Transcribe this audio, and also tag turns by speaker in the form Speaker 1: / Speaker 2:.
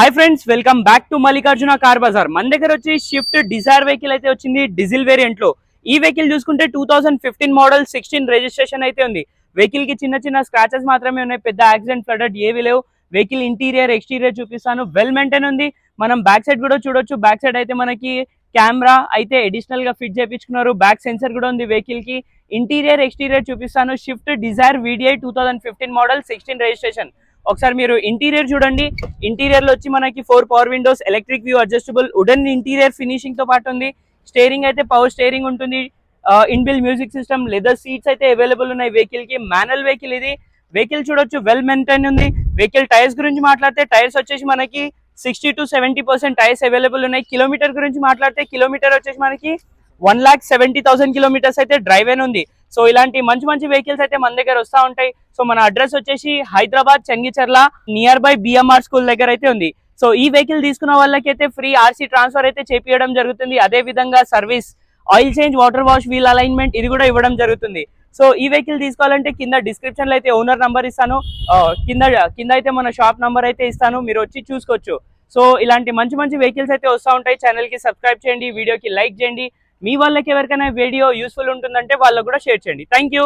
Speaker 1: Hi friends, welcome back to Mallikarjuna car Bazar. మన దగ్గర వచ్చి షిఫ్ట్ డిజైర్ వెహికల్ అయితే వచ్చింది డీజిల్ వేరియంట్ లో. ఈ వెహికల్ చూసుకుంటే 2015 మోడల్ 16 రిజిస్ట్రేషన్ అయితే ఉంది. వెహికల్ కి చిన్న చిన్న స్క్రాచెస్ మాత్రమే ఉన్నాయి, పెద్ద యాక్సిడెంట్ ఫ్లడెడ్ ఏవి లేవు. వెహికల్ ఇంటీరియర్ ఎక్స్టీరియర్ చూపిస్తాను, వెల్ మెయింటైన్ ఉంది. మనం బ్యాక్ సైడ్ కూడా చూడొచ్చు. బ్యాక్ సైడ్ అయితే మనకి కెమెరా అయితే అడిషనల్ గా ఫిట్ చేయించుకున్నారు. బ్యాక్ సెన్సర్ కూడా ఉంది వెహికల్ కి. ఇంటీరియర్ ఎక్స్టీరియర్ చూపిస్తాను. Swift Dzire VDI 2015 model 16 registration. ఒకసారి మీరు ఇంటీరియర్ చూడండి. ఇంటీరియర్ లో వచ్చి మనకి 4 power windows, electric view adjustable, wooden interior finishing తో పాటు ఉంది. స్టీరింగ్ అయితే పవర్ స్టీరింగ్ ఉంటుంది. Inbuilt music system, leather seats అయితే అవైలబుల్ ఉన్నాయి వెహికల్ కి. మాన్యువల్ వెహికల్ ఇది. వెహికల్ చూడొచ్చు, వెల్ మెయింటైన్ ఉంది. వెహికల్ టైర్స్ గురించి మాట్లాడితే టైర్స్ వచ్చేసి మనకి 60 to 70% టైర్స్ అవైలబుల్ ఉన్నాయి. కిలోమీటర్ గురించి మాట్లాడితే కిలోమీటర్ వచ్చేసి మనకి 1,70,000 కిలోమీటర్స్ అయితే డ్రైవ్ అయిన ఉంది. సో ఇలాంటి మంచి మంచి వెహికల్స్ అయితే మన దగ్గర వస్తూ ఉంటాయి. సో మన అడ్రస్ వచ్చేసి Hyderabad Chengicherla near by BMR school దగ్గర అయితే ఉంది. సో ఈ వెహికల్ తీసుకున్న వాళ్ళకైతే ఫ్రీ RC ట్రాన్స్ఫర్ అయితే చేపియడం జరుగుతుంది. అదే విధంగా service, oil change, water wash, wheel alignment ఇది కూడా ఇవ్వడం జరుగుతుంది. సో ఈ వెహికల్ తీసుకోవాలంటే కింద డిస్క్రిప్షన్ లో అయితే ఓనర్ నంబర్ ఇస్తాను, కింద అయితే మన షాప్ నంబర్ అయితే ఇస్తాను, మీరు వచ్చి చూసుకోవచ్చు. సో ఇలాంటి మంచి మంచి వెహికల్స్ అయితే వస్తూ ఉంటాయి. ఛానల్ కి సబ్స్క్రైబ్ చేయండి, వీడియోకి లైక్ చేయండి. మీ వాళ్ళకి ఎవరికైనా వీడియో యూస్ఫుల్ ఉంటుందంటే వాళ్ళకు కూడా షేర్ చేయండి. Thank you.